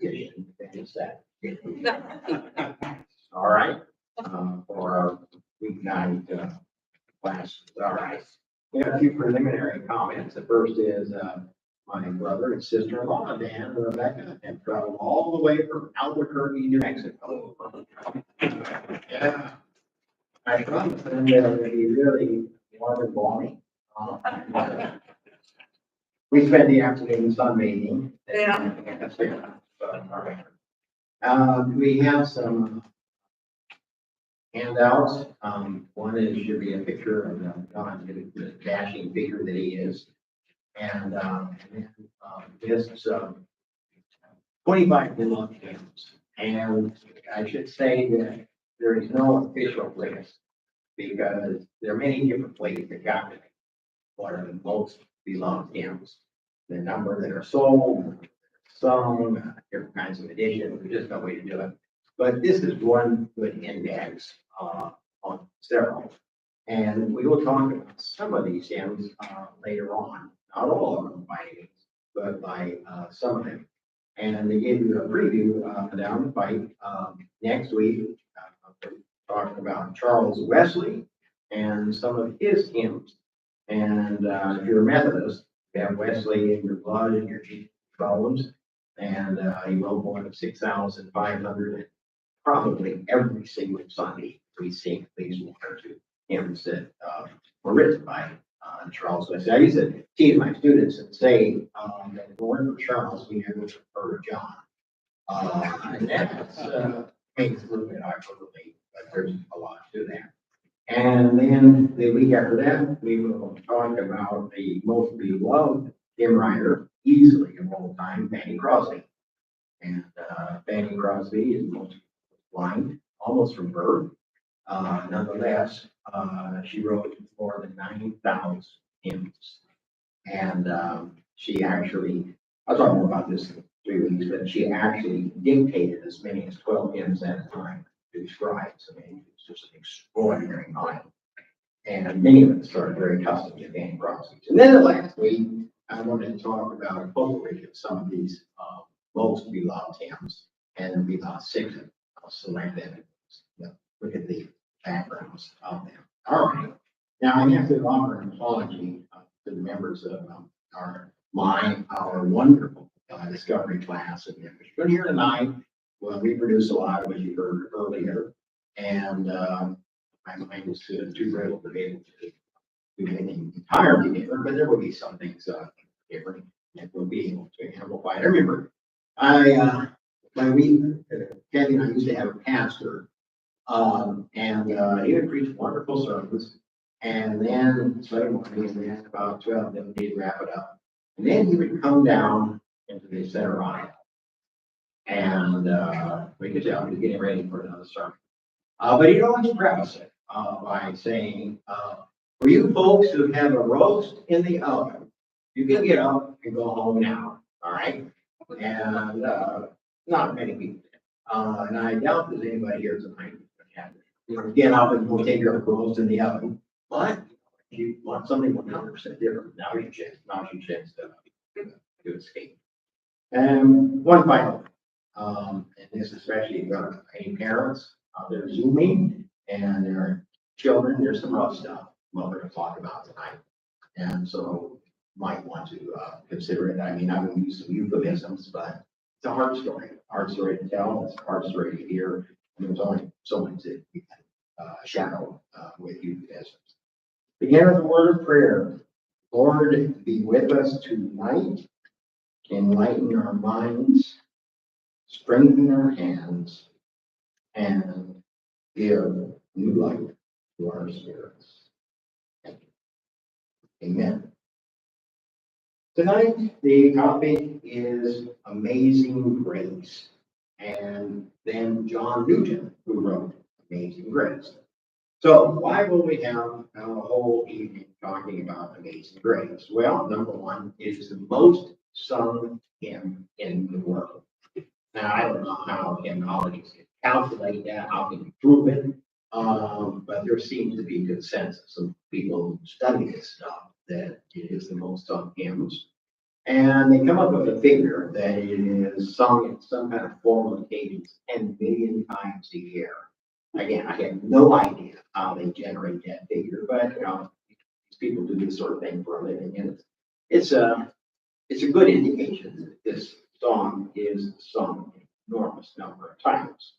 Tradition, finish that. All right, for our weeknight, classes, all right. We have a few preliminary comments. The first is, my brother and sister-in-law, Dan and Rebecca, have traveled all the way from Albuquerque, New Mexico. Yeah. I promised them that it would be really warm and balmy. We spent the afternoon sunbathing. Yeah. All right. We have some handouts. One is, should be a picture of John, the dashing figure that he is. And then, this is, 25 beloved hymns. And I should say that there is no official list because there are many different ways to calculate what are the most beloved hymns. The number that are sold, sung, different kinds of editions, there's just no way to do it. But this is one good index, on several. And we will talk about some of these hymns, later on, not all of them by any means, but by, some of them. And they gave you a preview, down the pipe, next week, talking about Charles Wesley and some of his hymns. And, if you're a Methodist, you have Wesley in your blood and your bones. And, he wrote more than 6,500, probably every single Sunday, we sing at least one or two hymns that, were written by, Charles Wesley. I used to teach my students and say, that if it weren't for Charles, we never would have heard of John. And that's, makes a little bit hyperbole, but there's a lot to that. And then the week after that, we will talk about the most beloved hymn writer, easily of all time, Fanny Crosby. And, Fanny Crosby is most blind, almost from birth. Nonetheless, she wrote more than 9,000 hymns. And, she actually, I'll talk more about this in 3 weeks, but she actually dictated as many as 12 hymns at a time to scribes. I mean, it's just an extraordinary mind. And many of us are very accustomed to Fanny Crosby. And then the last week, I wanted to talk about a potpourri of some of these, most beloved hymns. And we about 6 of them. I'll select them. Look at the backgrounds of them. All right. Now I have to offer an apology to the members of our wonderful discovery class of members. But here tonight, well, we produce a lot of, as you heard earlier, and my mind is too brittle to be able to do anything entirely different, but there will be some things different that we'll be able to amplify. I remember when Kathy and I used to have a pastor. And he would preach wonderful sermons. And then Sunday morning, we had about 12 of them, he'd wrap it up. And then he would come down into the center aisle. And we could tell he was getting ready for another sermon. But he'd always preface it by saying, for you folks who have a roast in the oven, you can get up and go home now. All right. And not many people. And I doubt there's anybody here tonight. Get up and we'll take your roast in the oven. But if you want something 100% different, now you chance to escape. And one final, and this especially if you've got any parents out there Zooming and their children, there's some rough stuff what we're going to talk about tonight. And so might want to consider it. I mean, I will use some euphemisms, but it's a hard story to tell. It's a hard story to hear. And there's only so much that we can shadow with euphemisms. Begin with a word of prayer. Lord, be with us tonight. Enlighten our minds, strengthen our hands, and give new life to our spirits. Thank you. Amen. Tonight, the topic is Amazing Grace, and then John Newton, who wrote Amazing Grace. So why will we have a whole evening talking about Amazing Grace? Well, number one, it is the most sung hymn in the world. Now, I don't know how hymnologists can calculate that, how can you prove it, but there seems to be consensus of people who study this stuff that it is the most sung hymns. And they come up with a figure that it is sung in some kind of formal occasions 10 billion times a year. Again, I have no idea how they generate that figure, but these people do this sort of thing for a living, and it's a it's a good indication that this song is sung an enormous number of times.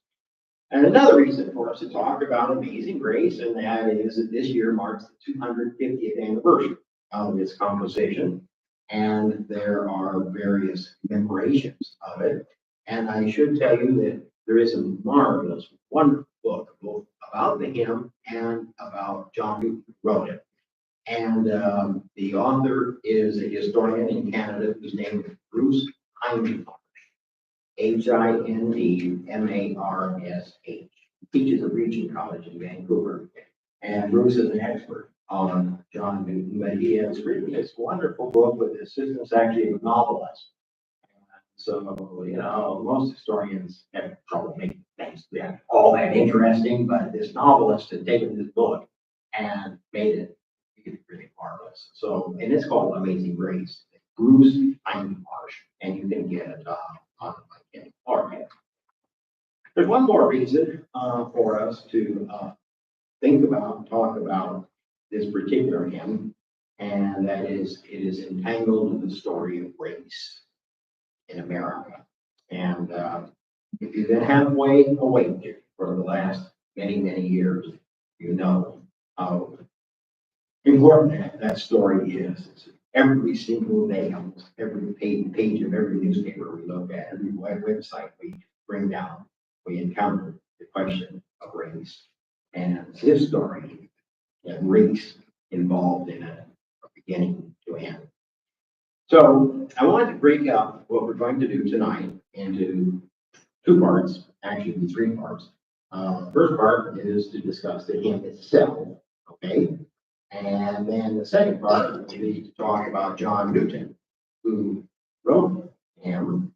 And another reason for us to talk about Amazing Grace, and that is that this year marks the 250th anniversary of its composition, and there are various commemorations of it. And I should tell you that there is a marvelous, wonderful book both about the hymn and about John who wrote it. And the author is a historian in Canada whose name is Bruce Hindmarsh. Hindmarsh. Teaches at Regent College in Vancouver. And Bruce is an expert on John Newton, but he has written this wonderful book with the assistance actually of a novelist. So, most historians have trouble making things all that interesting, but this novelist had taken this book and made it really marvelous. So, and it's called Amazing Grace. Bruce Hindmarsh, and you can get it on my There's one more reason for us to think about, talk about this particular hymn, and that is it is entangled in the story of race in America. And if you've been halfway awake for the last many, many years, you know how important that story is. It's every single day, almost every page of every newspaper we look at, every website we bring down, we encounter the question of race. And it's his story and race involved in it from beginning to end. So I wanted to break up what we're going to do tonight into two parts, actually three parts. First part is to discuss the hymn itself, okay? And then the second part will be to talk about John Newton, who wrote the hymn.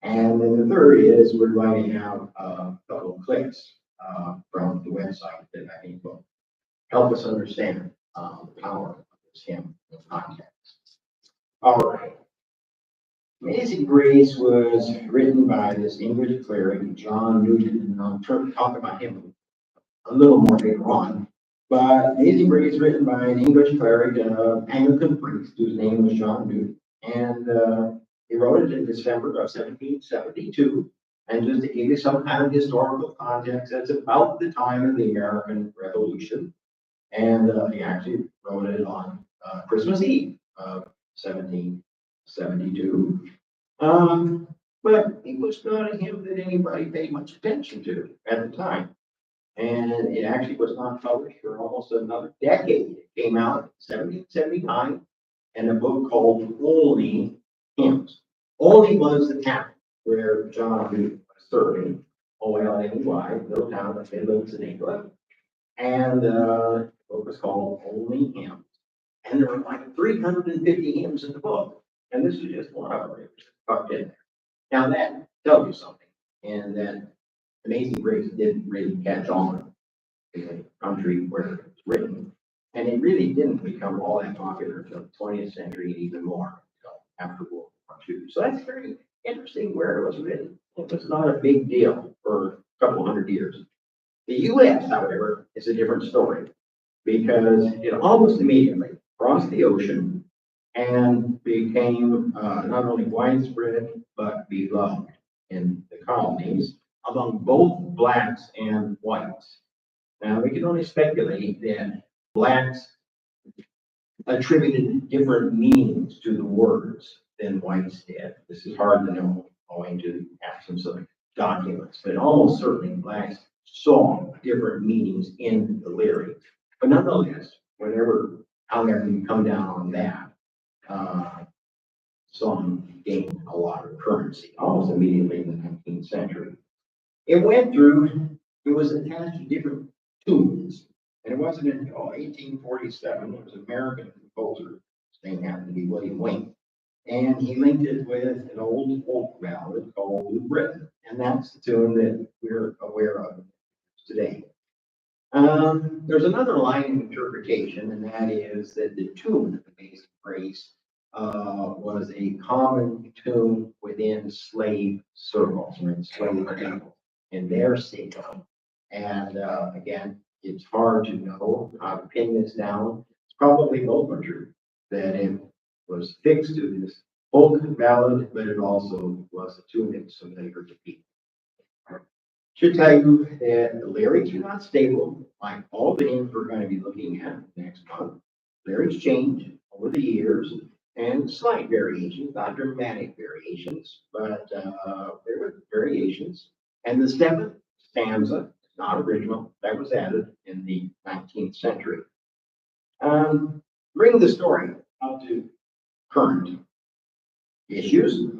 And then the third is we're going to have a couple of clips from the website that I think will help us understand the power of this hymn in context. All right. Amazing Grace was written by this English cleric, John Newton, and I'll talk about him a little more later on. But Amazing Grace written by an English cleric, Anglican priest, whose name was John Newton. And he wrote it in December of 1772. And just to give you some kind of historical context, that's about the time of the American Revolution. And he actually wrote it on Christmas Eve of 1772. But it was not a hymn that anybody paid much attention to at the time. And it actually was not published for almost another decade. It came out in 1779 in a book called Olney Hymns. Olney was the town where John Newton was serving, Olney, little town of Midlands in England. And the book was called Olney Hymns. And there were like 350 hymns in the book. And this is just one of them. It was tucked in there. Now that tells you something. And that Amazing Grace didn't really catch on in the country where it was written. And it really didn't become all that popular until the 20th century and even more after World War II. So that's very interesting where it was written. It was not a big deal for a couple hundred years. The US, however, is a different story because it almost immediately crossed the ocean and became not only widespread but beloved in the colonies among both blacks and whites. Now, we can only speculate that blacks attributed different meanings to the words than whites did. This is hard to know owing to the absence of documents, but almost certainly blacks saw different meanings in the lyrics. But nonetheless, however you come down on that, song gained a lot of currency almost immediately in the 19th century. It was attached to different tunes. And it wasn't until 1847, it was an American composer, his name happened to be William Wayne. And he linked it with an old folk ballad called New Britain. And that's the tune that we're aware of today. There's another line of interpretation, and that is that the tune of Amazing Grace was a common tune within slave circles or enslaved people in their state. And again, it's hard to know how to pin this down. It's probably both are true, that it was fixed to this folk ballad, but it also was a tune that was familiar to people. Should tell you that the lyrics are not stable, like all the hymns we're going to be looking at next month. Lyrics change over the years and slight variations, not dramatic variations, but there were variations. And the seventh stanza, not original, that was added in the 19th century. Bring the story up to current issues.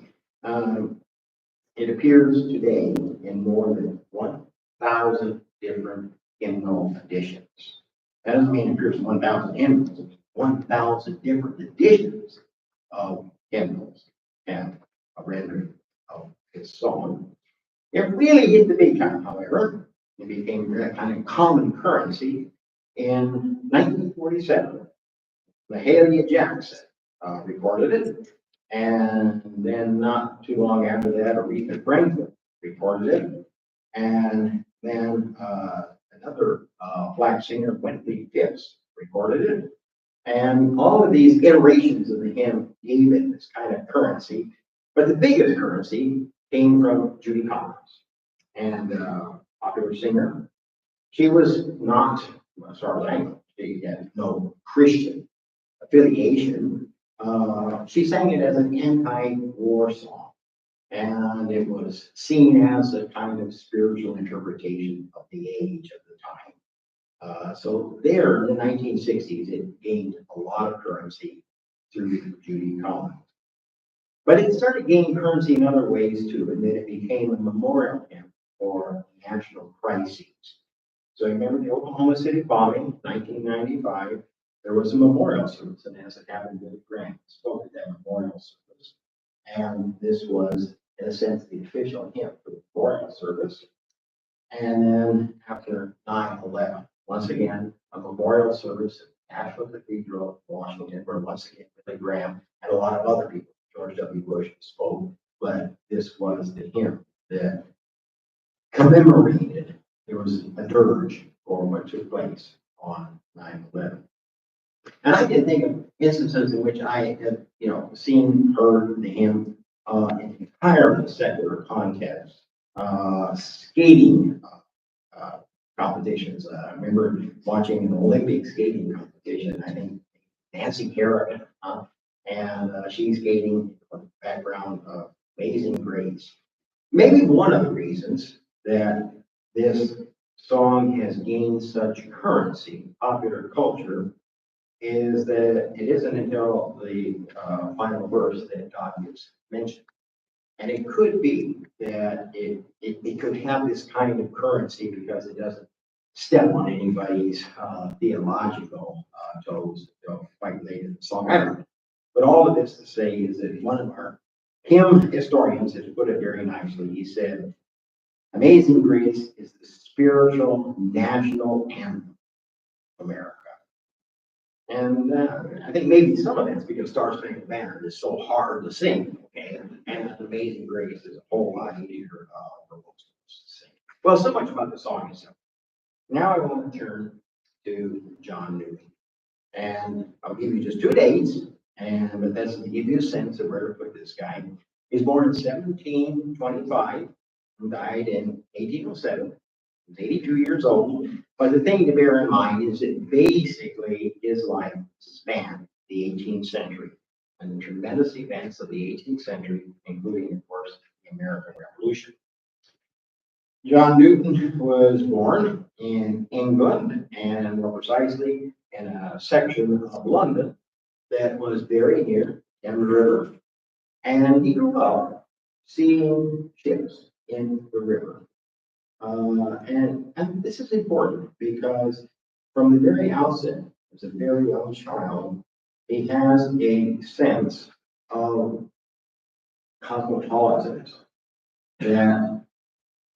It appears today in more than 1,000 different hymnal editions. That doesn't mean it appears in 1,000 hymnals, 1,000 different editions of hymnals and a rendering of this song. It really hit the big time, however. It became a kind of common currency in 1947. Mahalia Jackson recorded it. And then not too long after that, Aretha Franklin recorded it. And then another black singer, Wintley Phipps, recorded it. And all of these iterations of the hymn gave it this kind of currency. But the biggest currency came from Judy Collins, and popular singer. She was not, as far as I know, she had no Christian affiliation. She sang it as an anti-war song, and it was seen as a kind of spiritual interpretation of the age of the time. So there in the 1960s, it gained a lot of currency through Judy Collins. But it started gaining currency in other ways too, and then it became a memorial hymn for national crises. So remember the Oklahoma City bombing, 1995. There was a memorial service, and as it happened, Billy Graham spoke at that memorial service. And this was, in a sense, the official hymn for the memorial service. And then after 9/11, once again, a memorial service at Nashville Cathedral, Washington, where once again Billy Graham and a lot of other people, George W. Bush spoke, but this was the hymn that commemorated. There was a dirge for what took place on 9/11. And I can think of instances in which I have, seen, heard the hymn in entirely secular context, skating competitions. I remember watching an Olympic skating competition. I think Nancy Kerrigan, and she's skating in the background of Amazing Grace. Maybe one of the reasons that this song has gained such currency, popular culture, is that it isn't until the final verse that God is mentioned. And it could be that it could have this kind of currency because it doesn't step on anybody's theological toes quite late in the song. I don't know. But all of this to say is that one of our hymn historians has put it very nicely. He said, Amazing Grace is the spiritual national anthem of America. And I think maybe some of that's because Star Spangled Banner is so hard to sing, okay? And Amazing Grace is a whole lot easier for most of us to sing. Well, so much about the song itself. Now I want to turn to John Newton. And I'll give you just 2 dates, but that's to give you a sense of where to put this guy. He's born in 1725 and died in 1807. He's 82 years old. But the thing to bear in mind is that basically his life spanned the 18th century and the tremendous events of the 18th century, including, of course, the American Revolution. John Newton was born in England, and more precisely in a section of London that was very near Thames River. And he grew up seeing ships in the river. And this is important because from the very outset, as a very young child, he has a sense of cosmopolitanism, that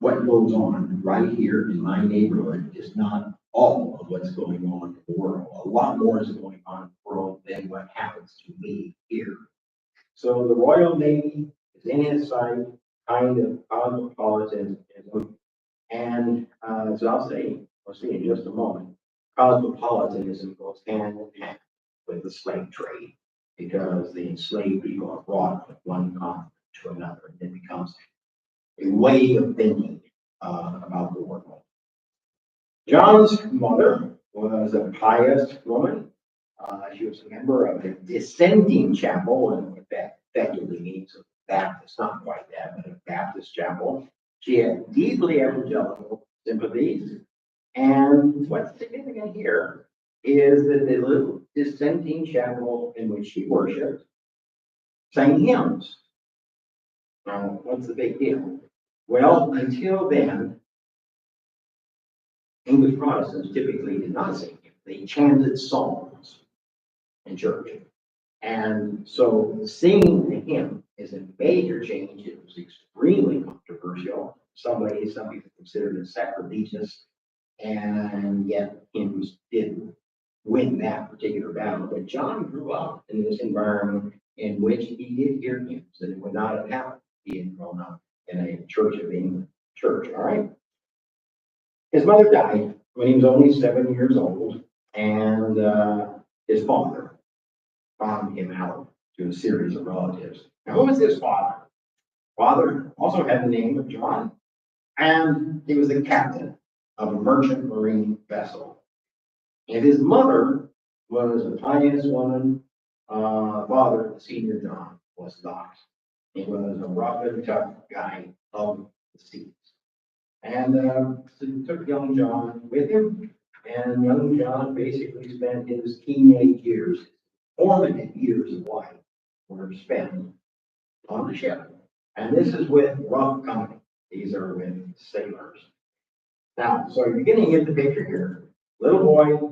what goes on right here in my neighborhood is not all of what's going on in the world. A lot more is going on in the world than what happens to me here. So the Royal Navy is in his sight, kind of cosmopolitanism. And as we'll see in just a moment, cosmopolitanism goes hand in hand with the slave trade because the enslaved people are brought from one continent to another, and it becomes a way of thinking about the world. John's mother was a pious woman. She was a member of a dissenting chapel, and what that effectively means a Baptist, not quite that, but a Baptist chapel. She had deeply evangelical sympathies, and what's significant here is that the little dissenting chapel in which she worshipped sang hymns. Now, what's the big deal? Well, until then, English Protestants typically did not sing hymns. They chanted psalms in church. And so singing the hymn is a major change. It was extremely controversial. Some ways, some people considered it sacrilegious. And yet hymns did win that particular battle. But John grew up in this environment in which he did hear hymns, and it would not have happened if he had grown up in a Church of England church, all right? His mother died when he was only 7 years old, and his father farmed him out to a series of relatives. Now, who was his father? Father also had the name of John, and he was the captain of a merchant marine vessel. And his mother was a pious woman. Father, the senior John, was not. He was a rough and tough guy of the seas. And so he took young John with him, and young John basically spent his teenage years, formative years of life, were spent on the ship. And this is with rough company. These are with sailors. Now, so you're beginning to get the picture here. Little boy,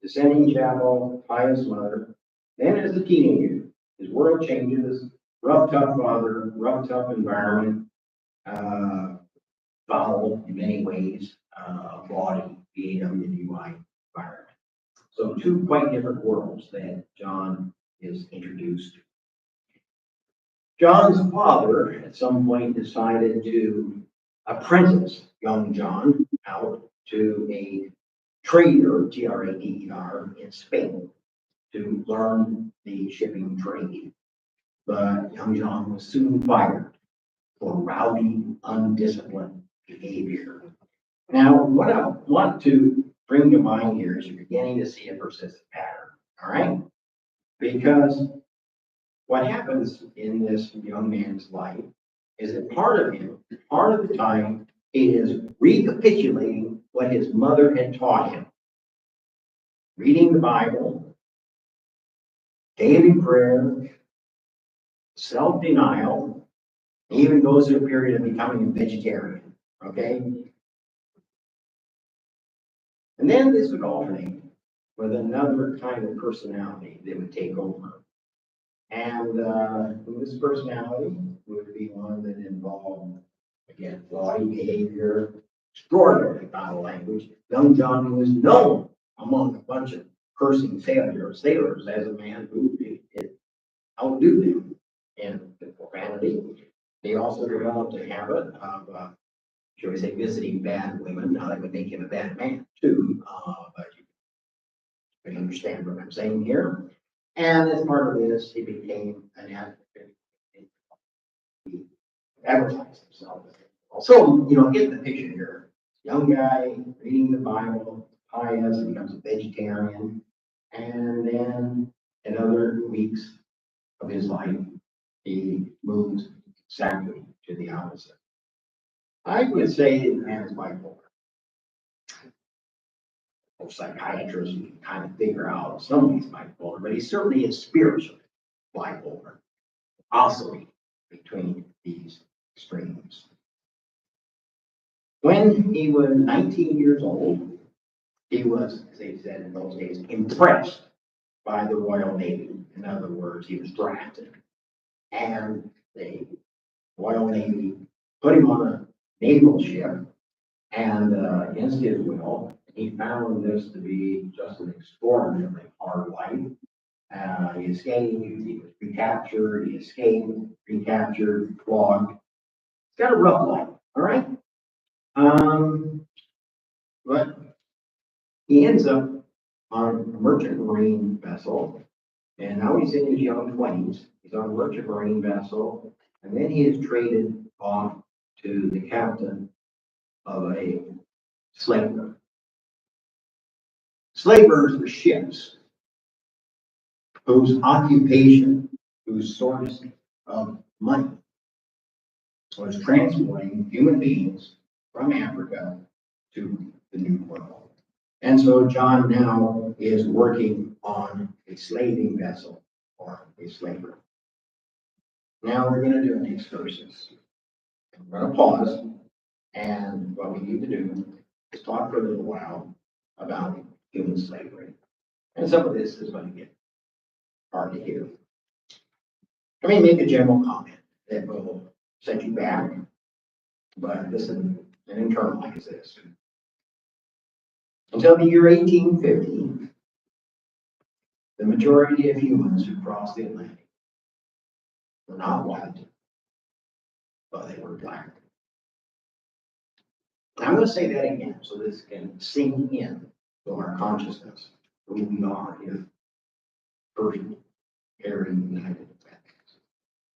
descending chapel, pious mother. Then as a teenager, his world changes. Rough, tough father, rough, tough environment. Foul in many ways, bawdy, B-A-W-D-Y environment. So two quite different worlds that John is introduced to. John's father at some point decided to apprentice young John out to a trader, T-R-A-D-E-R, in Spain to learn the shipping trade. But young John was soon fired for rowdy, undisciplined behavior. Now, what I want to bring to mind here is you're beginning to see a persistent pattern, all right? Because what happens in this young man's life is that part of the time, he is recapitulating what his mother had taught him. Reading the Bible, daily prayer, self-denial, he even goes through a period of becoming a vegetarian, okay? And then this would alternate with another kind of personality that would take over. And this personality would be one that involved, again, bawdy behavior, extraordinary foul language. Young John was known among a bunch of cursing sailors as a man who did outdo them in profanity. He also developed a habit of, shall we say, visiting bad women. Now that would make him a bad man too, but you can understand what I'm saying here. And as part of this, he became an advocate. He advertised himself. So, get the picture here. Young guy reading the Bible, pious, becomes a vegetarian, and then in other weeks of his life, he moves exactly to the opposite. I would say the man is bipolar. Most psychiatrists can kind of figure out some of these bipolar, but he certainly is spiritually bipolar, oscillating between these extremes. When he was 19 years old, he was, as they said in those days, impressed by the Royal Navy. In other words, he was drafted. And the Royal Navy put him on a naval ship and against his will. He found this to be just an extraordinarily hard life. He escaped, he was recaptured, he escaped, recaptured, flogged. It's got a rough life, all right? But he ends up on a merchant marine vessel, and now he's in his young 20s. He's on a merchant marine vessel, and then he is traded off to the captain of a slaver. Slavers were ships whose occupation, whose source of money was transporting human beings from Africa to the New World. And so John now is working on a slaving vessel or a slaver. Now we're going to do an excursus. We're going to pause, and what we need to do is talk for a little while about human slavery. And some of this is going to get hard to hear. Let me make a general comment that will set you back, but listen and internalize this. Until the year 1850, the majority of humans who crossed the Atlantic were not white, but they were black. I'm going to say that again so this can sink in to our consciousness, who we are here, first area United States.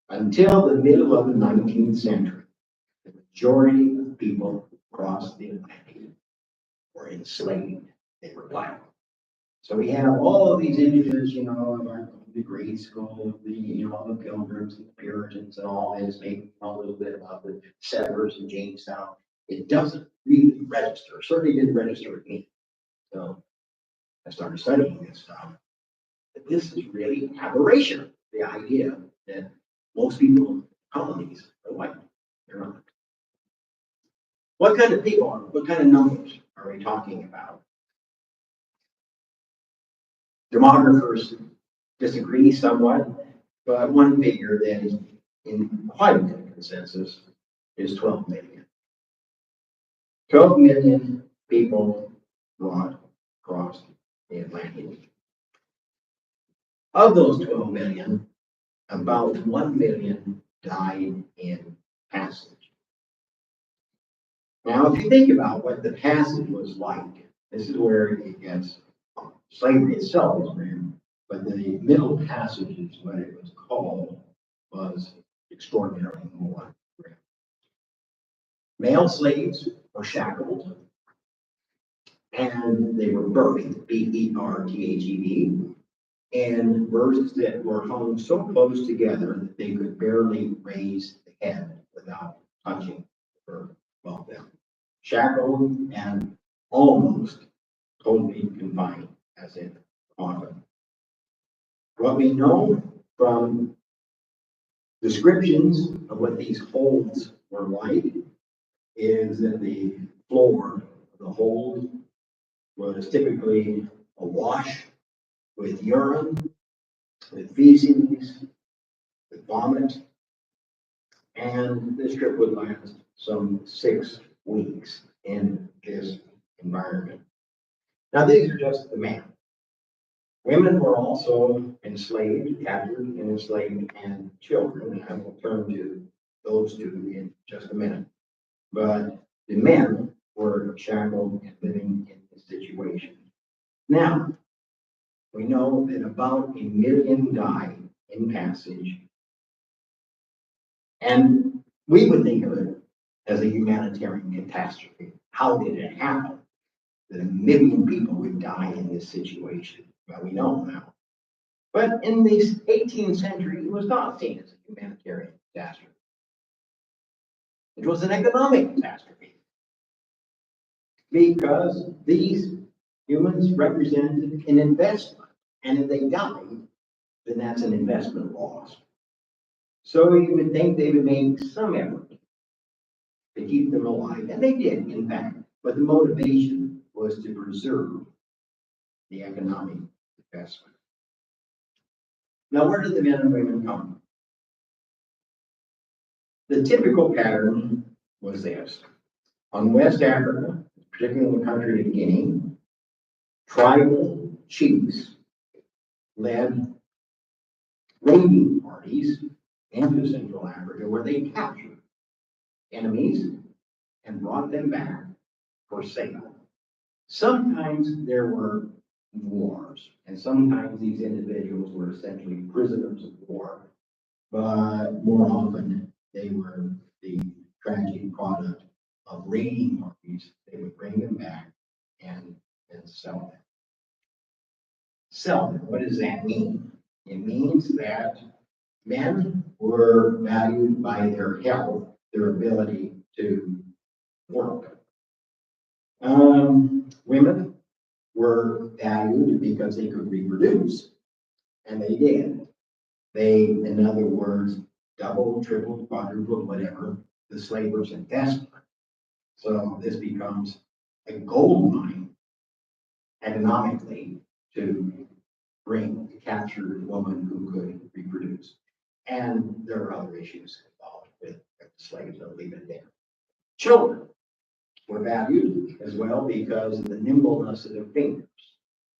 Until the middle of the 19th century, the majority of people who crossed the Atlantic were enslaved. They were black. So we have all of these images, of the grade school, the Pilgrims and the Puritans and all this, maybe a little bit about the settlers in Jamestown. It doesn't really register. Certainly didn't register with me. So I started studying this stuff. But this is really aberration. The idea that most people in colonies are white. They're not. What kind of people, what kind of numbers are we talking about? Demographers disagree somewhat, but one figure that is in quite a bit of consensus is 12 million. 12 million people brought across the Atlantic. Of those 12 million, about 1 million died in passage. Now, if you think about what the passage was like, this is where it gets, slavery itself is grim, but the middle passage is what it was called, was extraordinarily more grim. Male slaves were shackled, and they were berthed, B-E-R-T-H-E-D, and berths that were hung so close together that they could barely raise the head without touching the berth above them. Shackled and almost totally confined, as in coffin. What we know from descriptions of what these holds were like is that the floor of the hold was typically awash with urine, with feces, with vomit, and this trip would last some 6 weeks in this environment. Now, these are just the men. Women were also enslaved, captured and enslaved, and children, and I will turn to those two in just a minute. But the men were shackled and living in this situation. Now, we know that about 1 million died in passage, and we would think of it as a humanitarian catastrophe. How did it happen that 1 million people would die in this situation? Well, we know now. But in the 18th century, it was not seen as a humanitarian catastrophe. It was an economic catastrophe. Because these humans represented an investment. And if they died, then that's an investment loss. So you would think they would make some effort to keep them alive. And they did, in fact. But the motivation was to preserve the economic investment. Now, where did the men and women come? The typical pattern was this. On West Africa, particularly in the country of Guinea, tribal chiefs led raiding parties into Central Africa where they captured enemies and brought them back for sale. Sometimes there were wars, and sometimes these individuals were essentially prisoners of war, but more often they were the tragic product of raiding parties. They would bring them back and sell them. Sell them, what does that mean? It means that men were valued by their health, their ability to work. Women were valued because they could reproduce, and they did. They, in other words, double, triple, quadruple, whatever, the slaver's investment. So this becomes a gold mine economically to capture a woman who could reproduce. And there are other issues involved with slaves, I'll leave it there. Children were valued as well because of the nimbleness of their fingers.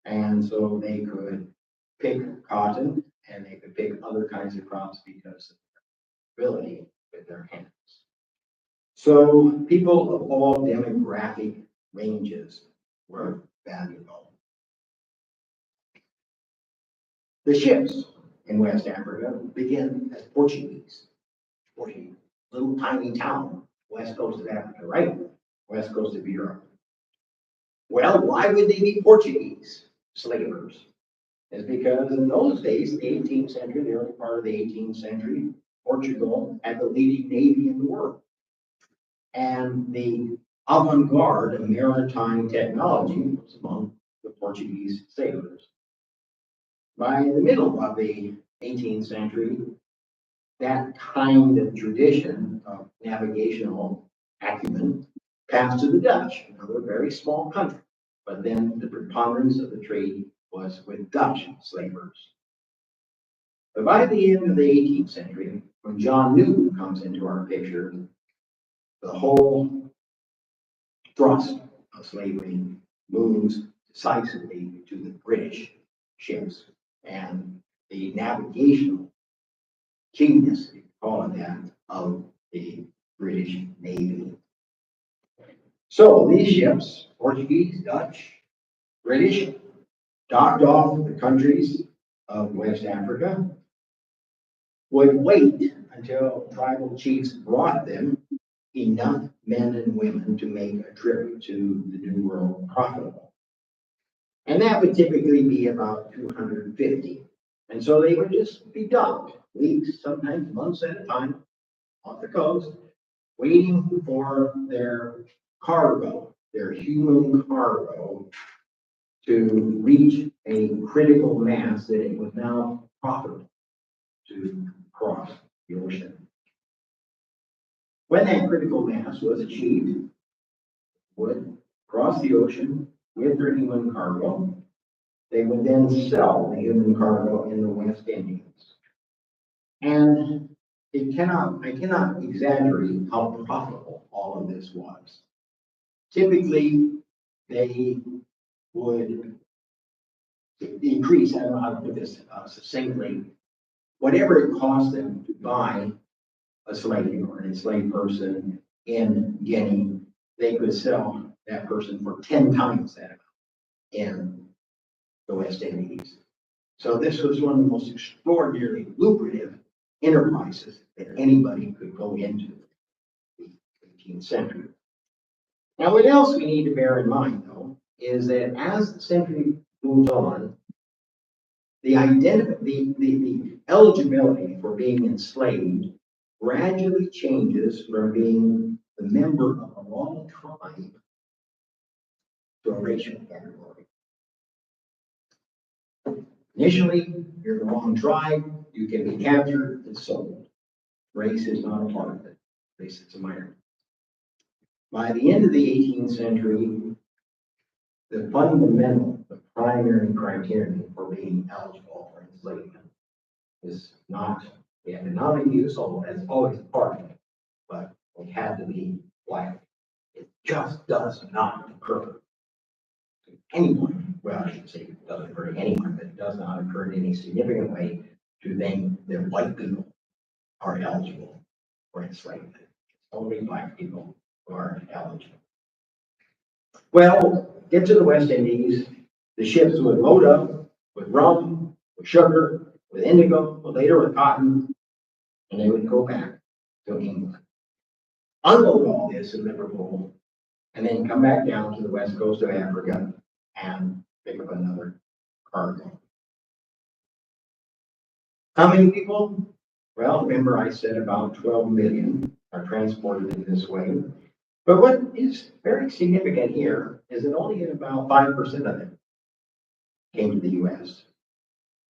And so they could pick cotton and they could pick other kinds of crops because of their ability with their hands. So people of all demographic ranges were valuable. The ships in West Africa begin as Portuguese. Portuguese, little tiny town, west coast of Africa, right? West coast of Europe. Well, why would they be Portuguese slavers? It's because in those days, the 18th century, the early part of the 18th century, Portugal had the leading navy in the world. And the avant-garde of maritime technology was among the Portuguese sailors. By the middle of the 18th century, that kind of tradition of navigational acumen passed to the Dutch, another very small country. But then the preponderance of the trade was with Dutch slavers. But by the end of the 18th century, when John Newton comes into our picture, the whole thrust of slavery moves decisively to the British ships and the navigational genius, if you call it that, of the British Navy. So these ships, Portuguese, Dutch, British, docked off the countries of West Africa, would wait until tribal chiefs brought them enough men and women to make a trip to the New World profitable. And that would typically be about 250. And so they would just be docked weeks, sometimes months at a time, off the coast, waiting for their cargo, their human cargo, to reach a critical mass that it was now profitable to cross the ocean. When that critical mass was achieved, would cross the ocean with their human cargo. They would then sell the human cargo in the West Indies. And I cannot exaggerate how profitable all of this was. Typically, they would increase, I don't know how to put this succinctly, whatever it cost them to buy a slave or an enslaved person in Guinea, they could sell that person for 10 times that amount in the West Indies. So this was one of the most extraordinarily lucrative enterprises that anybody could go into in the 18th century. Now, what else we need to bear in mind, though, is that as the century moves on, the eligibility for being enslaved gradually changes from being the member of a long tribe to a racial category. Initially, you're the wrong tribe, you can be captured and sold. Race is not a part of it. Race is a minor. By the end of the 18th century, the fundamental, the primary criterion for being eligible for enslavement is not the economic use, although that's always a part of it, but it had to be black. It just does not occur to anyone. Well, I should say it doesn't occur to anyone, but it does not occur in any significant way to think that white people are eligible for enslavement. Only black people who are eligible. Well, get to the West Indies, the ships would load up with rum, with sugar, with indigo, later with cotton, and they would go back to England. Unload all this in Liverpool, and then come back down to the west coast of Africa and pick up another cargo. How many people? Well, remember I said about 12 million are transported in this way. But what is very significant here is that only about 5% of them came to the U.S.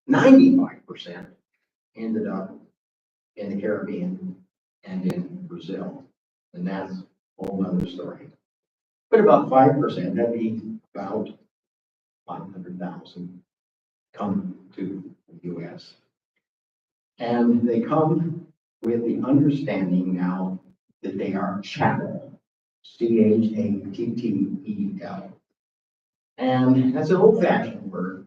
95% ended up in the Caribbean and in Brazil. And that's a whole other story. But about 5%, that'd be about 500,000 come to the U.S. And they come with the understanding now that they are chattel, CHATTEL. And that's an old-fashioned word.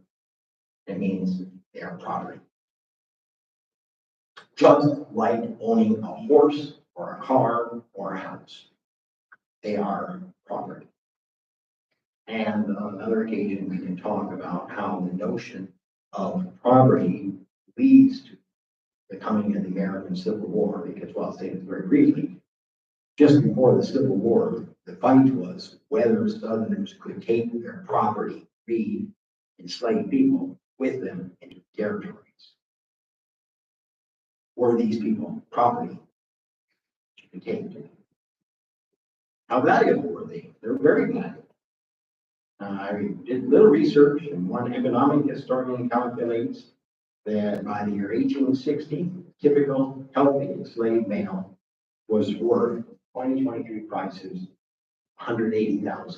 It means they are property. Just like owning a horse or a car or a house. They are property. And on another occasion, we can talk about how the notion of property leads to the coming of the American Civil War, because, well, I'll say it very briefly, just before the Civil War, the fight was whether Southerners could take their property, free enslaved people, with them into territories. Were these people property you could take? How valuable were they? They're very valuable. I did a little research, and one economic historian calculates that by the year 1860, typical healthy enslaved male was worth 2023 prices $180,000.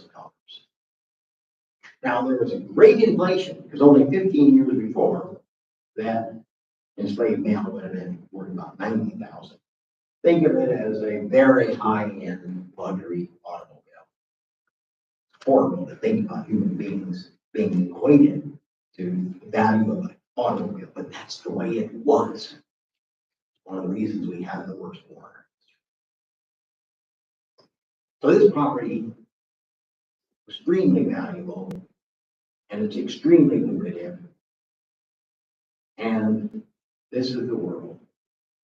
Now, there was a great inflation because only 15 years before that enslaved male would have been worth about $90,000. Think of it as a very high-end luxury automobile. It's horrible to think about human beings being equated to the value of an automobile, but that's the way it was. One of the reasons we have the worst war. So this property is extremely valuable, and it's extremely lucrative. And this is the world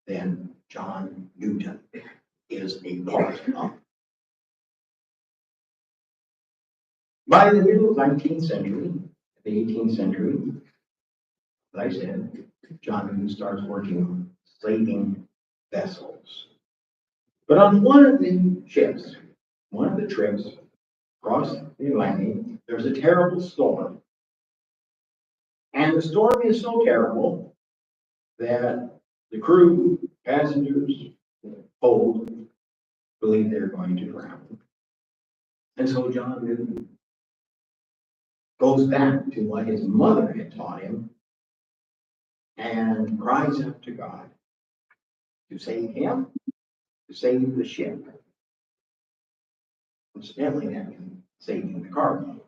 then John Newton is a part of. By the middle of the 19th century, the 18th century, as I said, John Newton starts working on slaving vessels. But on one of the ships, one of the trips across the Atlantic, there's a terrible storm. And the storm is so terrible that the crew, passengers, hold, believe they're going to drown. And so John Newton goes back to what his mother had taught him and cries out to God to save him, to save the ship. Incidentally, that means saving the cargo.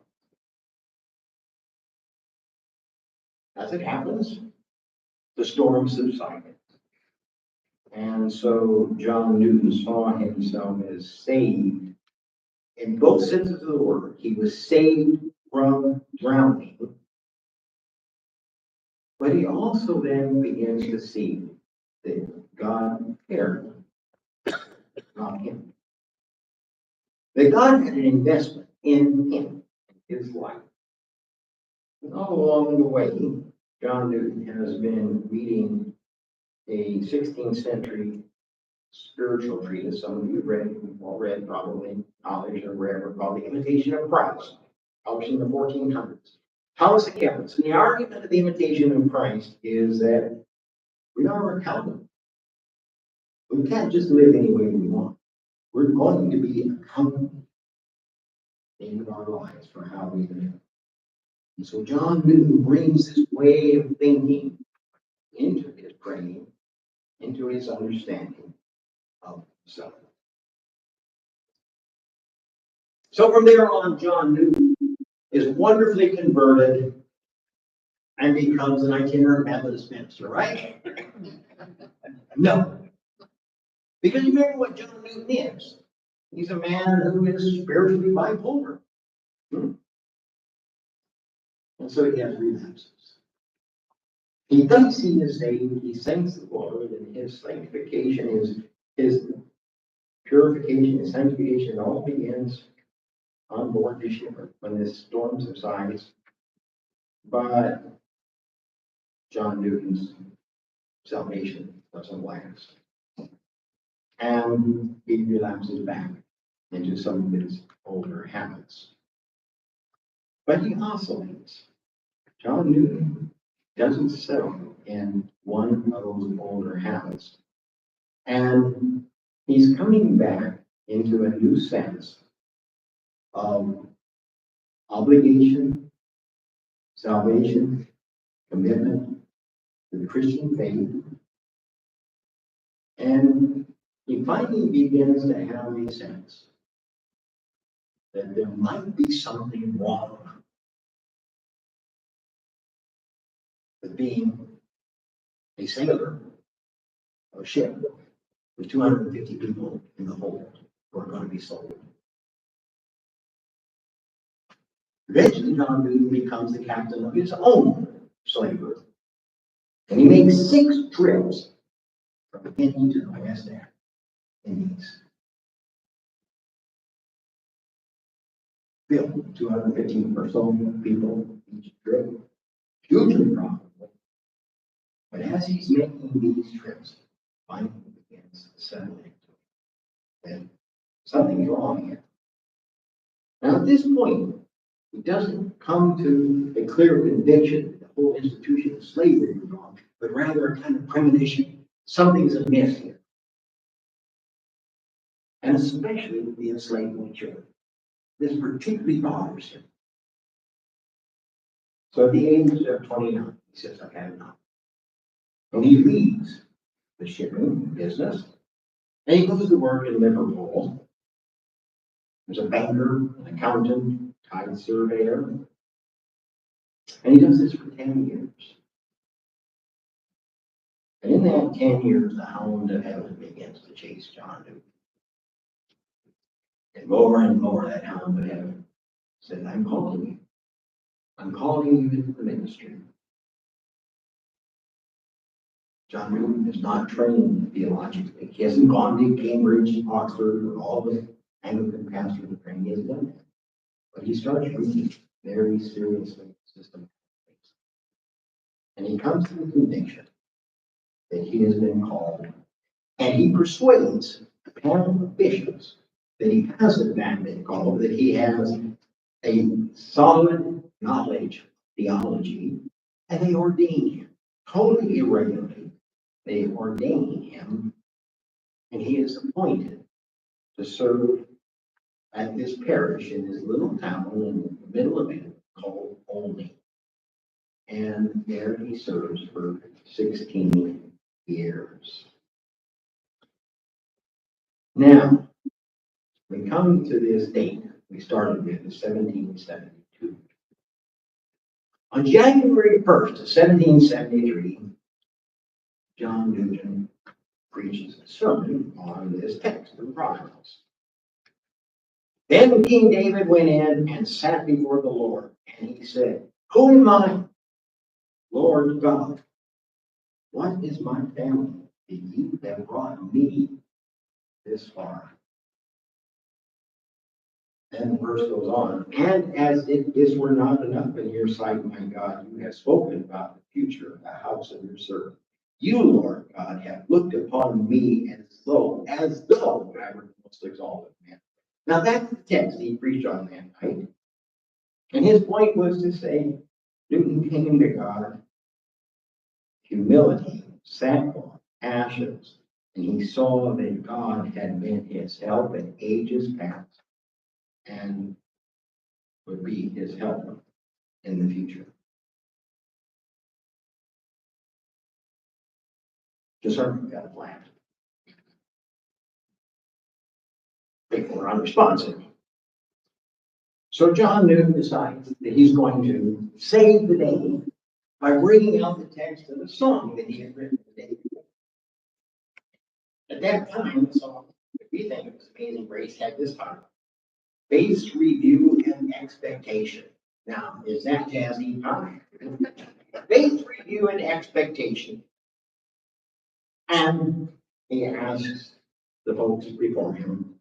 As it happens, the storm subsided. And so John Newton saw himself as saved in both senses of the word. He was saved from drowning. But he also then begins to see that God cared about him. That God had an investment in him, in his life. And all along the way, John Newton has been reading a 16th century spiritual treatise. Some of you have read, you've all read probably, knowledge or wherever, called The Imitation of Christ, published in the 1400s. Thomas Aquinas. And the argument of the Imitation of Christ is that we are accountable. We can't just live any way we want. We're going to be accountable in our lives for how we live. And so John Newton brings this way of thinking into his praying, into his understanding of himself. So from there on, John Newton is wonderfully converted and becomes an itinerant Methodist minister, right? No. Because you remember what John Newton is. He's a man who is spiritually bipolar. And so he has relapses. He thinks he is saved, he thanks the Lord, and his sanctification is his purification, his sanctification all begins on board the ship when this storm subsides. But John Newton's salvation doesn't last. And he relapses back into some of his older habits. But he oscillates. John Newton doesn't settle in one of those older habits. And he's coming back into a new sense of obligation, salvation, commitment to the Christian faith. And he finally begins to have a sense that there might be something wrong with being a sailor of a ship with 250 people in the hold who are going to be sold. Eventually, John Newton becomes the captain of his own slaver. And he makes 6 trips from Guinea to the West Indies. Filled 215 or so people each trip. Hugely profitable. But as he's making these trips, finally begins settling that something's wrong here. Now at this point, he doesn't come to a clear conviction that the whole institution of slavery is wrong, but rather a kind of premonition. Something's amiss here. And especially with the enslaved children. This particularly bothers him. So at the age of 29, he says, I've had enough. And he leaves the shipping business. And he goes to work in Liverpool. There's a banker, an accountant, tide surveyor. And he does this for 10 years. And in that 10 years, the hound of heaven begins to chase John Newton. And more that hound of heaven said, I'm calling you. I'm calling you into the ministry. John Newton is not trained theologically. He hasn't gone to Cambridge, Oxford, or all the Anglican pastors of training. He hasn't done that. But he starts reading very seriously systematically. And he comes to the conviction that he has been called. And he persuades the panel of bishops that he hasn't been called, that he has a solid knowledge of theology, and they ordain him totally irregularly. They ordain him, and he is appointed to serve at this parish in this little town in the middle of it called Olney. And there he serves for 16 years. Now, we come to this date we started with, 1772. On January 1st of 1773, John Newton preaches a sermon on this text of the Proverbs. Then King David went in and sat before the Lord, and he said, Who am I, Lord God? What is my family that you have brought me this far? And the verse goes on, and as if this were not enough in your sight, my God, you have spoken about the future of the house of your servant. You, Lord God, have looked upon me as though I were the most exalted man. Now that's the text he preached on that night. And his point was to say, Newton came to God, humility, sackcloth, ashes, and he saw that God had been his help in ages past and would be his help in the future. Discernment got flat. People are unresponsive. So John Newton decides that he's going to save the day by bringing out the text of a song that he had written the day before. At that time, the song that we think of as Amazing Grace had this title: Faith's Review and Expectation. Now, is that jazzy? Faith's Review and Expectation. And he asks the folks before him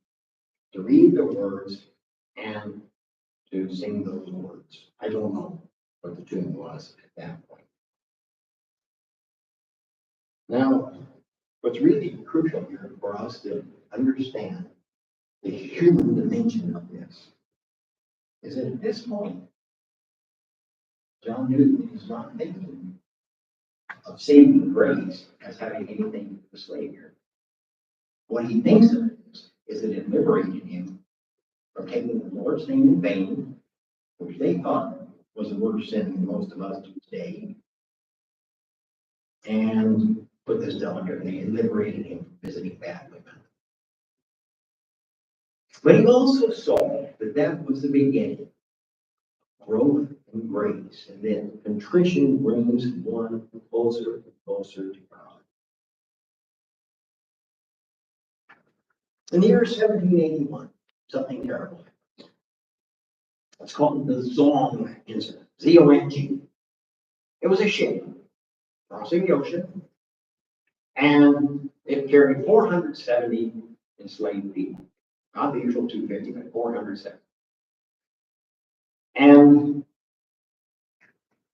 to read the words and to sing those words. I don't know what the tune was at that point. Now, what's really crucial here for us to understand the human dimension of this is that at this point, John Newton is not thinking of saving grace as having anything to do with slavery. What he thinks of it is that it liberated him from taking the Lord's name in vain, which they thought was a worse sin than most of us do today, and put this delicately, it liberated him from visiting bad women. But he also saw that that was the beginning of growth and grace, and that contrition brings one closer and closer to God. In the year 1781, something terrible happened. It's called the Zong incident, Z-O-N-G. It was a ship crossing the ocean, and it carried 470 enslaved people. Not the usual 250, but 470. And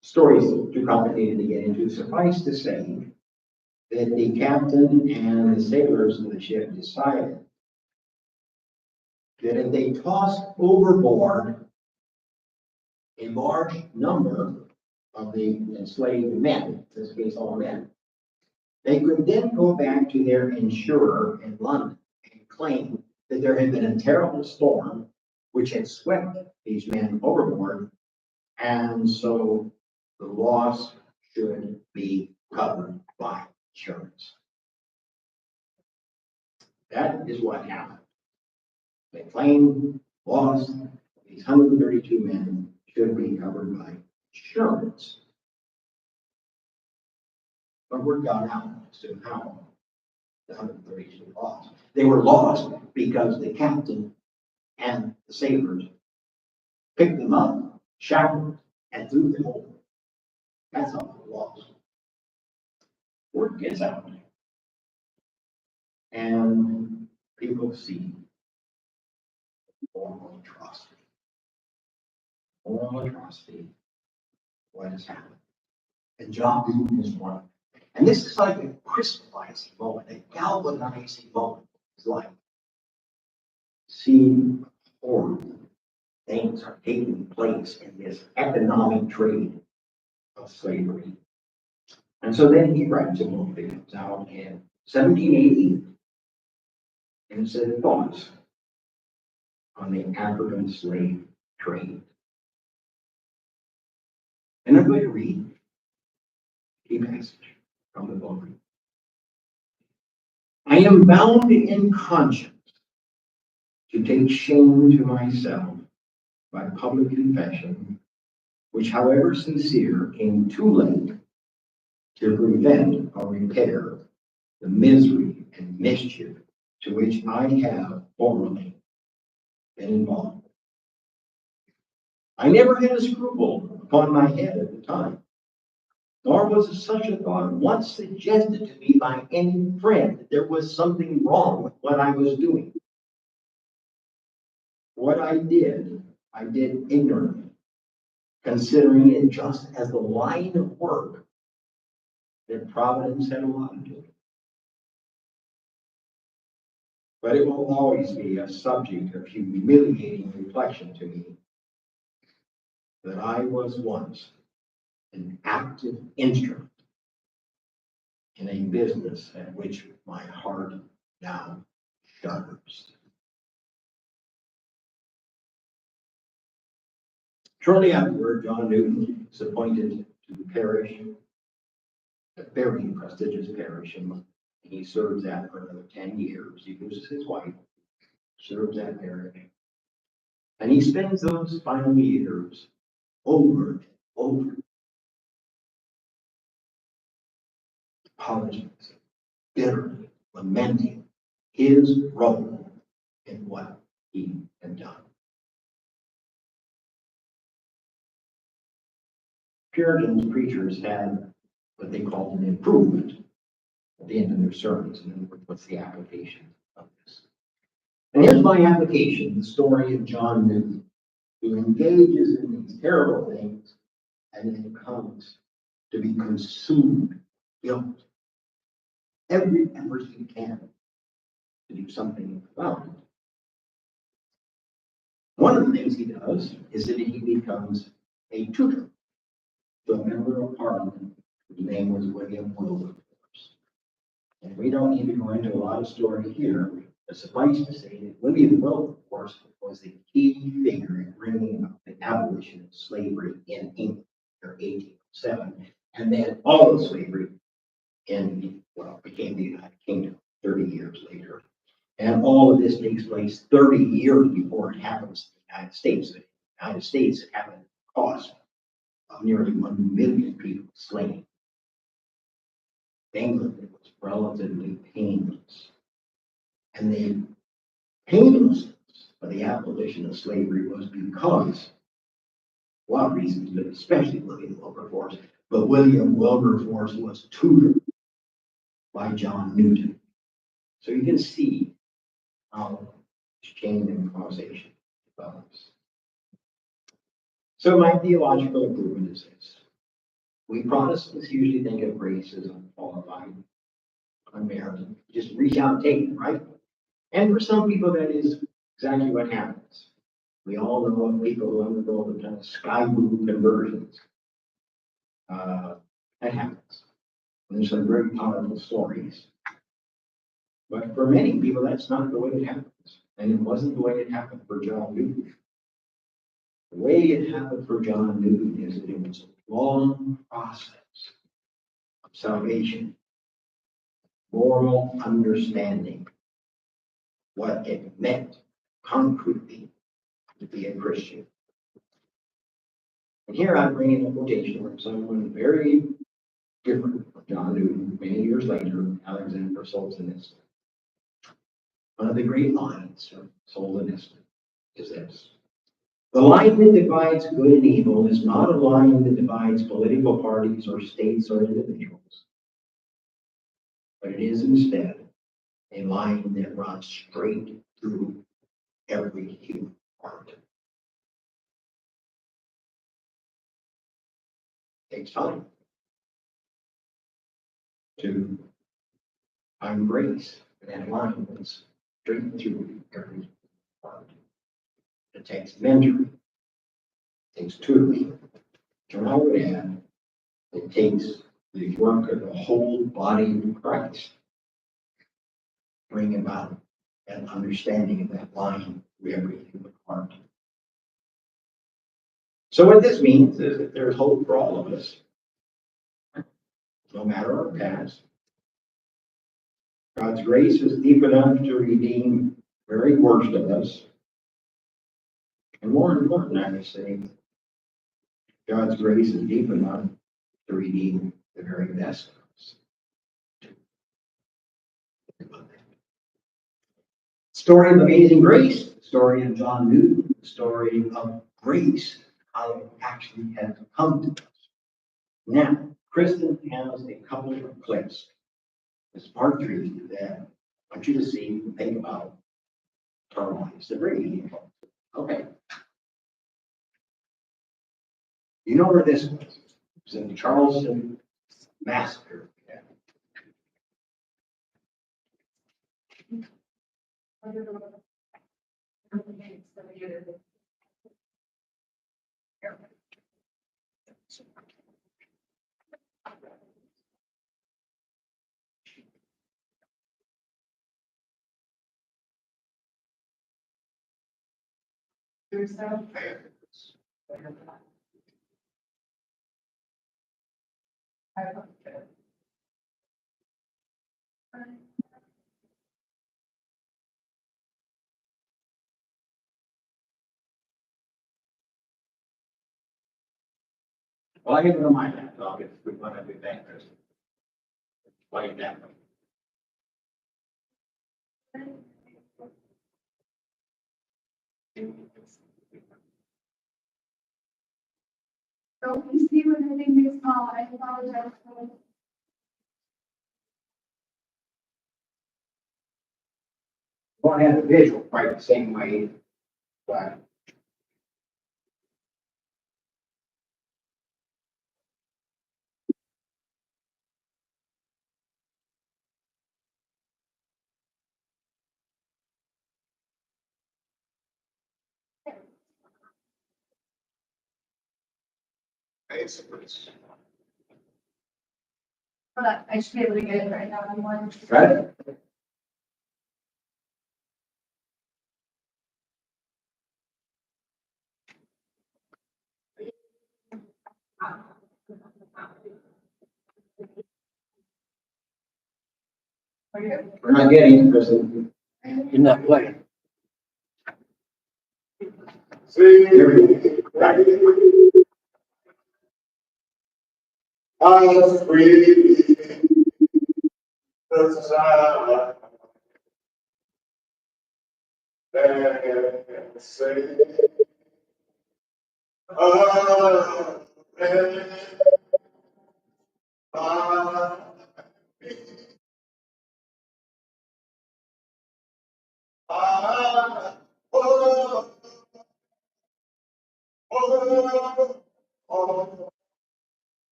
stories too complicated to get into. Suffice to say that the captain and the sailors of the ship decided that if they tossed overboard a large number of the enslaved men, in this case all men, they could then go back to their insurer in London and claim that there had been a terrible storm which had swept these men overboard, and so the loss should be covered by insurance. That is what happened. They claimed loss of these 132 men should be covered by insurance. But word got out as to how the 132 lost. They were lost because the captain and the sailors picked them up, shouted, and threw them over. That's how they lost. Word gets out. And people see moral atrocity. Moral atrocity. What has happened? And John Newton is one. And this is like a crystallizing moment, a galvanizing moment. It's like, see, horrible things are taking place in this economic trade of slavery. And so then he writes a book that comes out in 1780, and it said thoughts on the African slave trade. And I'm going to read a key passage from the book. I am bound in conscience to take shame to myself by public confession, which, however sincere, came too late to prevent or repair the misery and mischief to which I have formerly been involved. I never had a scruple upon my head at the time, nor was such a thought once suggested to me by any friend that there was something wrong with what I was doing. What I did ignorantly, considering it just as the line of work that Providence had allotted to it. But it will always be a subject of humiliating reflection to me that I was once an active instrument in a business at which my heart now shudders. Shortly afterward, John Newton was appointed to the parish, a very prestigious parish, and he serves that for another 10 years. He loses his wife, serves that parish. And he spends those final years over and over apologizing, bitterly lamenting his role in what he had done. Puritans preachers had what they called an improvement at the end of their sermons. And then what's the application of this? And here's my application, the story of John Newton, who engages in these terrible things and then comes to be consumed with guilt. Every effort he can to do something about it. One of the things he does is that he becomes a tutor to a member of parliament whose name was William Wilberforce. And we don't need to go into a lot of story here, but suffice to say that William Wilberforce was the key figure in bringing about the abolition of slavery in England in 1807, and then all of slavery became the United Kingdom 30 years later. And all of this takes place 30 years before it happens in the United States. In the United States, it happened at the cost of nearly 1 million people slain. In England, it was relatively painless. And the painlessness of the abolition of slavery was because, a lot of reasons, but especially William Wilberforce, but William Wilberforce was tutored by John Newton. So you can see how this chain of causation develops. So my theological improvement is this. We Protestants usually think of grace as unqualified, unmerited. Just reach out and take it, right? And for some people, that is exactly what happens. We all know of people who undergo the kind of sky blue conversions. That happens. And there's some very powerful stories. But for many people, that's not the way it happens. And it wasn't the way it happened for John Newton. The way it happened for John Newton is that it was a long process of salvation, moral understanding, what it meant concretely to be a Christian. And here I bring in a quotation from someone very different from John Newton, many years later, Alexander Solzhenitsyn. One of the great lines of Solzhenitsyn is this: the line that divides good and evil is not a line that divides political parties or states or individuals, but it is instead a line that runs straight through every human heart. It takes time to find grace, and that line runs straight through every heart. It takes mentoring, it takes tutoring, and I would add, it takes the work of the whole body of Christ, bring about an understanding of that line through every human heart. So what this means is that there's hope for all of us, no matter our past. God's grace is deep enough to redeem the very worst of us. And more important, I would say, God's grace is deep enough to redeem the very best of us. Story of amazing grace, the story of John Newton, the story of grace, how it actually has come to us. Now, Kristen has a couple of clips. It's part 3 that I want you to see and think about our lives. They're very meaningful. Okay. You know where this was? It was in the Charleston massacre. Well, I give them my laptop if we want to be bankers. Like that. So you see when everything is small, I apologize for. Won't have the visual quite the same way, but. But I should be able to get it right now. I'm one. Right? We're not getting it because you're not playing. Here we go. Right. I'm free. Cause I can say, oh,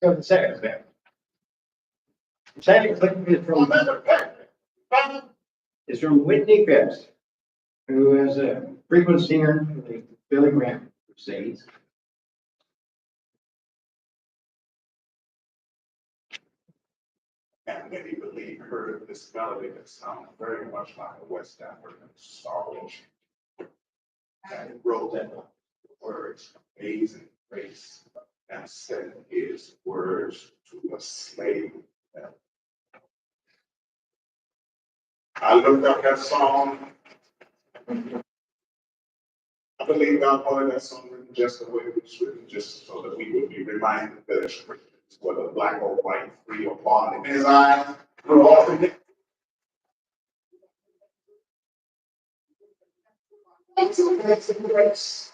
So the second step. The second clip is from Whitney Phipps, who is a frequent singer for the Billy Graham Crusades. and many believe heard this melody that sounds very much like a West African song. And it wrote that the words amazing grace and sent his words to a slave. I looked up that song. I believe God wanted that song written just the way it was written, just so that we would be reminded that it's written, whether black or white, free or bond. In his eyes, we're all connected. Grace.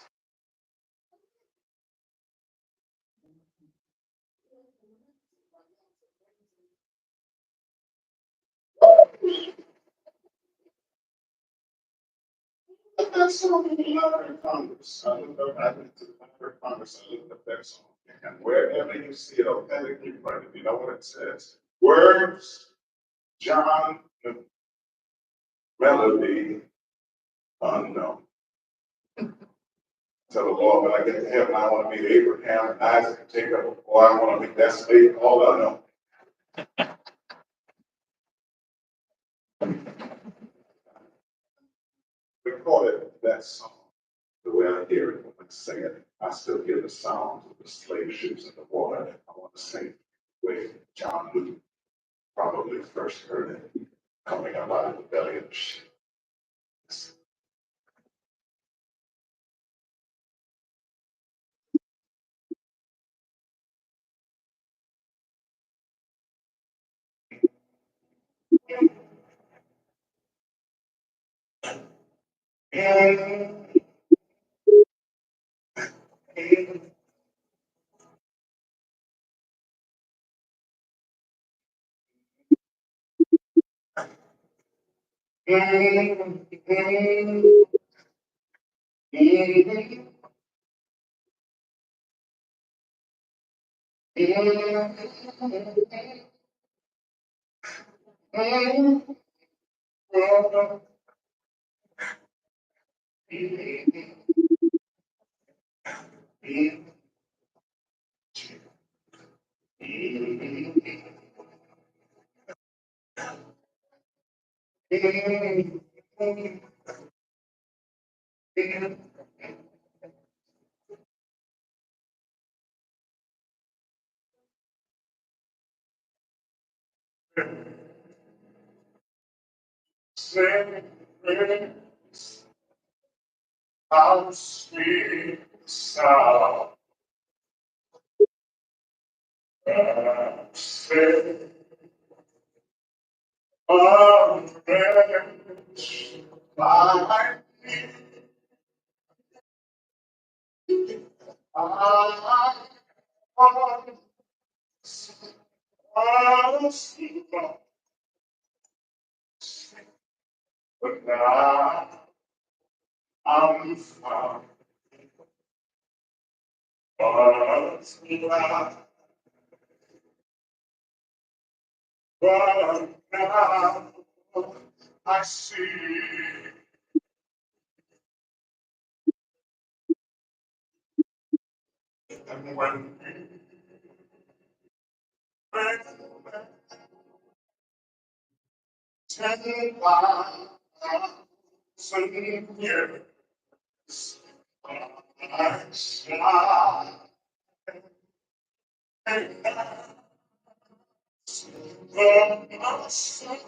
That song in the Library of Congress. I looked up, I went to the Library of Congress, I looked up that song. And wherever you see it authentically printed, you know what it says? Words, John, melody, unknown. Tell the Lord, when I get to heaven, I want to meet Abraham and Isaac and Jacob, or I want to meet that slave, all I know. Recorded that song the way I hear it when I sing it. I still hear the sound of the slave ships in the water. I want to sing the way John Luke probably first heard it coming up out of the belly of the ship. How sweet the sound that saved a wretch like me. I was lost, but now I'm found. Was blind, but now I see. And when we 10,000 years, I shall the sun.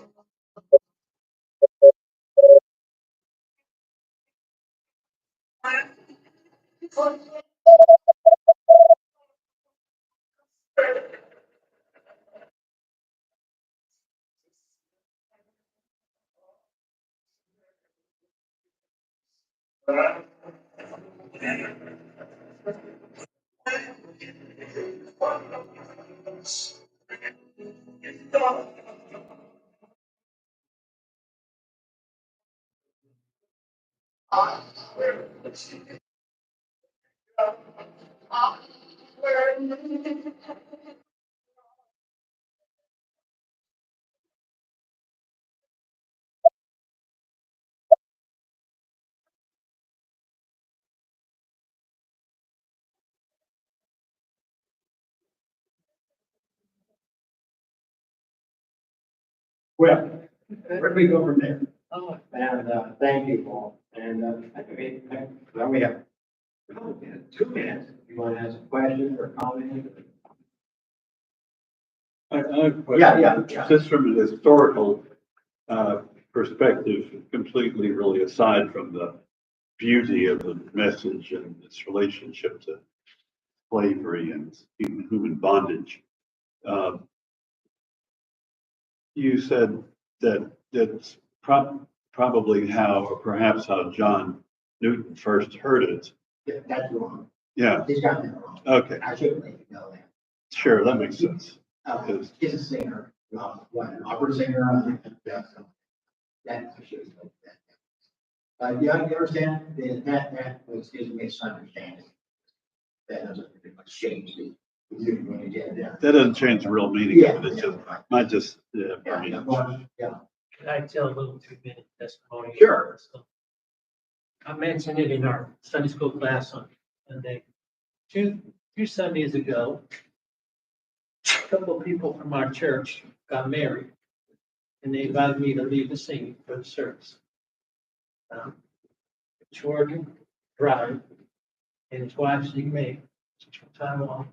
Well, where do we go from there? And, thank you, Paul. And, well, we have 2 minutes. You want to ask a question or comment? I have a question. Yeah. Just from a historical perspective, completely really aside from the beauty of the message and its relationship to slavery and human bondage. You said that that's probably how, or perhaps how John Newton first heard it. Yeah, that's wrong. Yeah, He's got that wrong. okay, I shouldn't let you know that. sure, that makes sense. He's a singer, an opera singer. That, I should know that. Yeah, you understand, that was his misunderstanding. That doesn't pretty much change the, when he did that. That doesn't change the real meaning Yeah. of it, it's just, might just, I Yeah, mean, yeah. Can I tell a little 2-minute testimony? Sure. I mentioned it in our Sunday school class on Sunday. Two Sundays ago, a couple of people from our church got married. And they invited me to lead the singing for the service. Jordan Drive and his wife, Steve May, she's from Taiwan.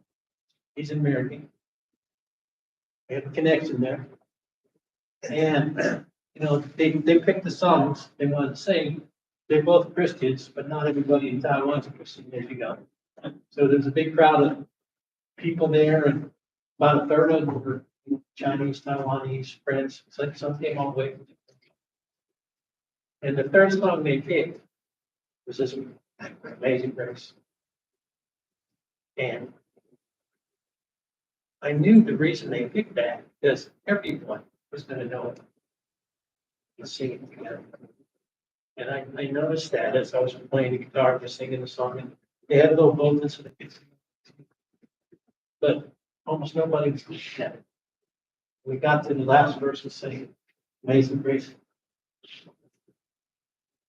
He's American. We have a connection there. And, they picked the songs they wanted to sing. They're both Christians, but not everybody in Taiwan's a Christian, as you know. So there's a big crowd of people there, and about a third of them were Chinese, Taiwanese friends. So some came all the way. And the third song they picked was this Amazing Grace. And I knew the reason they picked that because everyone was going to know it and sing it together. And I noticed that as I was playing the guitar, just singing the song, and they had a little vocals so they could sing. But almost nobody was listening at it. We got to the last verse and sang Amazing Grace.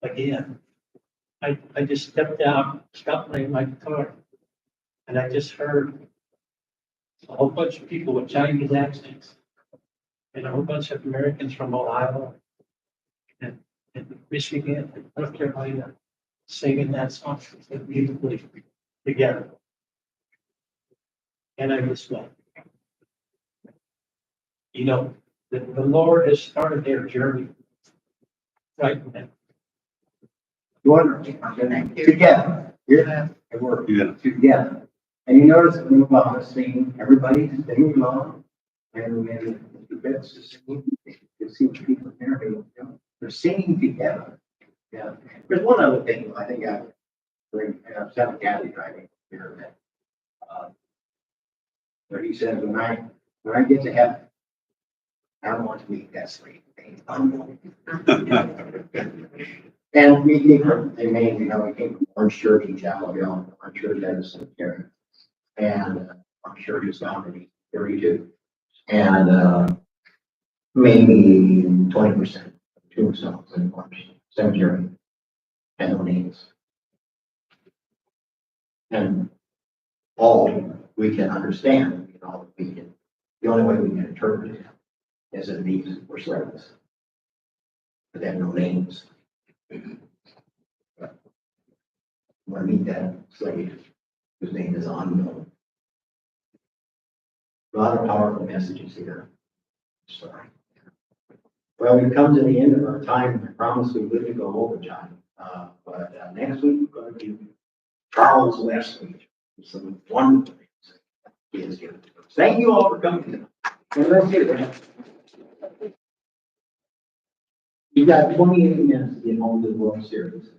Again, I just stepped out, stopped playing my guitar, and I just heard a whole bunch of people with Chinese accents and a whole bunch of Americans from Ohio, and Michigan, and North Carolina, singing that song so beautifully together. And I just went, you know, the Lord has started their journey right now. Wonderful. Together. Hear that? It works. Yeah. Together. And you notice when we're on the scene, everybody's singing along. And when the bits is singing, you see the people there, they're singing together. Yeah. There's one other thing I think I bring, I've had Kathy driving here that, where he says, when I get to heaven, I don't want to meet that sweet thing. And we came from, they made, we came from Orange Church in Chapel Hill, Orange Church had a cemetery. And Orange Church is down to 32. And, maybe 20%, tombstones in Orange Cemetery. And no names. And all we can understand, the only way we can interpret it is that these were slaves. But they have no names. When I meet that slave, whose name is unknown. A lot of powerful messages here. Sorry. Well, we've come to the end of our time. I promise we wouldn't go over, John. But next week, we're going to do Charles Wesley. Some wonderful things he has given to us. Thank you all for coming. And let's do that. You got 28 minutes to get home to the World Series.